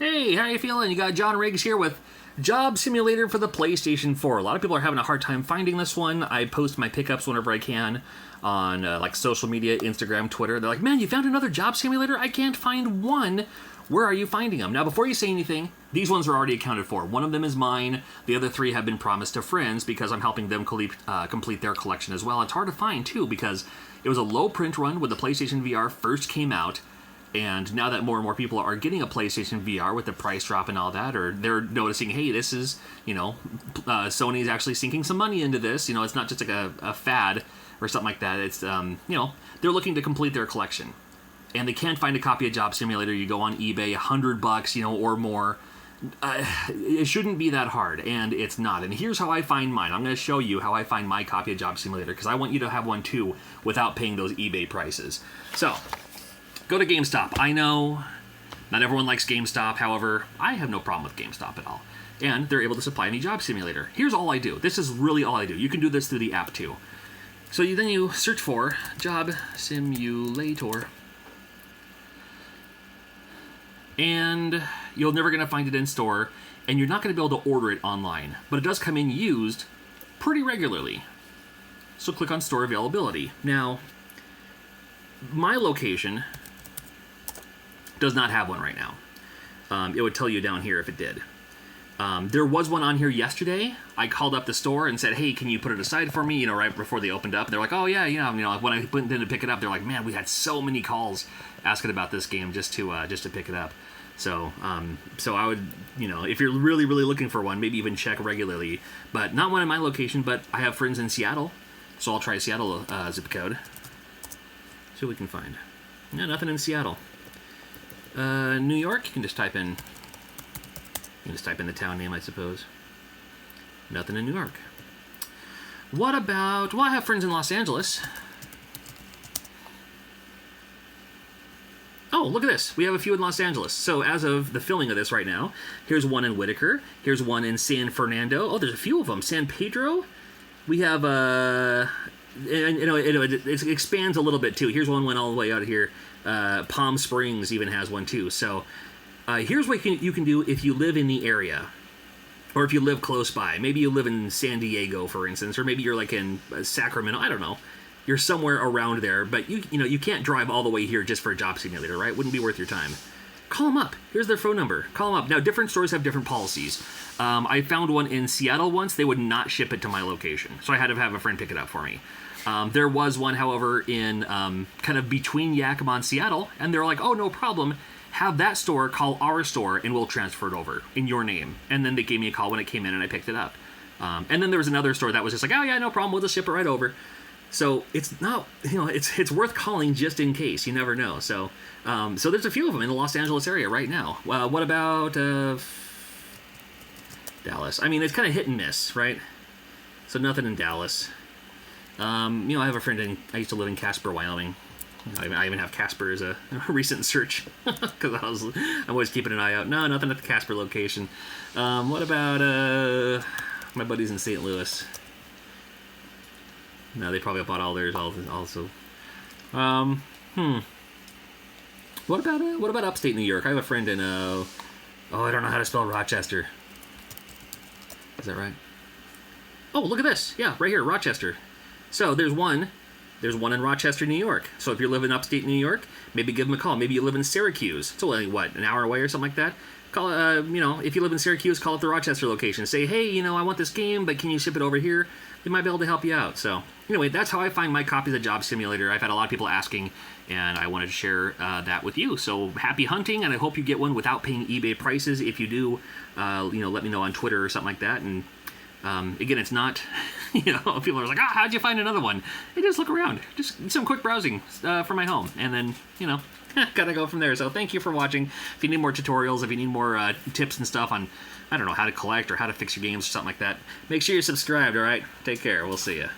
Hey, how you feeling? You got John Riggs here with Job Simulator for the PlayStation 4. A lot of people are having a hard time finding this one. I post my pickups whenever I can on like social media, Instagram, Twitter. They're like, man, you found another Job Simulator? I can't find one. Where are you finding them? Now, before you say anything, these ones are already accounted for. One of them is mine. The other three have been promised to friends because I'm helping them complete their collection as well. It's hard to find, too, because it was a low print run when the PlayStation VR first came out. And now that more and more people are getting a PlayStation VR with the price drop and all that, or they're noticing, hey, this is, Sony's actually sinking some money into this. It's not just like a fad or something like that. It's, they're looking to complete their collection. And they can't find a copy of Job Simulator. You go on eBay, $100, or more. It shouldn't be that hard, and it's not. And here's how I find mine. I'm going to show you how I find my copy of Job Simulator, because I want you to have one too without paying those eBay prices. So, go to GameStop. I know not everyone likes GameStop. However, I have no problem with GameStop at all. And they're able to supply me Job Simulator. Here's all I do. This is really all I do. You can do this through the app too. So then you search for Job Simulator. And you're never going to find it in store. And you're not going to be able to order it online. But it does come in used pretty regularly. So click on Store Availability. Now, my location does not have one right now. It would tell you down here if it did. There was one on here yesterday. I called up the store and said, hey, can you put it aside for me, right before they opened up. And they're like, oh, yeah, when I went in to pick it up, they're like, man, we had so many calls asking about this game just to pick it up. So I would, if you're really, really looking for one, maybe even check regularly. But not one in my location, but I have friends in Seattle. So I'll try Seattle zip code. See what we can find. Yeah, nothing in Seattle. New York, you can just type in the town name, I suppose. Nothing in New York. What about, well, I have friends in Los Angeles. Oh, look at this. We have a few in Los Angeles. So as of the filming of this right now, here's one in Whitaker. Here's one in San Fernando. Oh, there's a few of them. San Pedro. We have, it expands a little bit too. Here's one went all the way out of here. Palm Springs even has one too. So here's what you can do if you live in the area, or if you live close by. Maybe you live in San Diego, for instance, or maybe you're like in Sacramento. I don't know. You're somewhere around there, but you can't drive all the way here just for a Job Simulator, right? Wouldn't be worth your time. Call them up. Here's their phone number. Call them up. Now, different stores have different policies. I found one in Seattle once. They would not ship it to my location, so I had to have a friend pick it up for me. There was one, however, in kind of between Yakima and Seattle, and they're like, oh, no problem. Have that store call our store, and we'll transfer it over in your name. And then they gave me a call when it came in, and I picked it up. And then there was another store that was just like, oh, yeah, no problem. We'll just ship it right over. So it's not, it's worth calling just in case. You never know. So there's a few of them in the Los Angeles area right now. What about Dallas? I mean, it's kind of hit and miss, right? So nothing in Dallas. I have a friend I used to live in Casper, Wyoming. I even have Casper as a recent search because I'm always keeping an eye out. No, nothing at the Casper location. What about my buddies in St. Louis? No, they probably bought all theirs also. What about upstate New York? I have a friend in I don't know how to spell Rochester. Is that right? Oh, look at this. Yeah, right here, Rochester. So there's one in Rochester, New York. So if you're living upstate New York, maybe give them a call. Maybe you live in Syracuse. It's only, an hour away or something like that? Call, if you live in Syracuse, call up the Rochester location. Say, hey, I want this game, but can you ship it over here? They might be able to help you out. So anyway, that's how I find my copies of Job Simulator. I've had a lot of people asking, and I wanted to share that with you. So happy hunting, and I hope you get one without paying eBay prices. If you do, let me know on Twitter or something like that. And again, it's not, people are like, how'd you find another one? Hey, just look around. Just some quick browsing for my home. And then, gotta go from there. So thank you for watching. If you need more tutorials, if you need more tips and stuff on, I don't know, how to collect or how to fix your games or something like that, make sure you're subscribed, all right? Take care. We'll see you.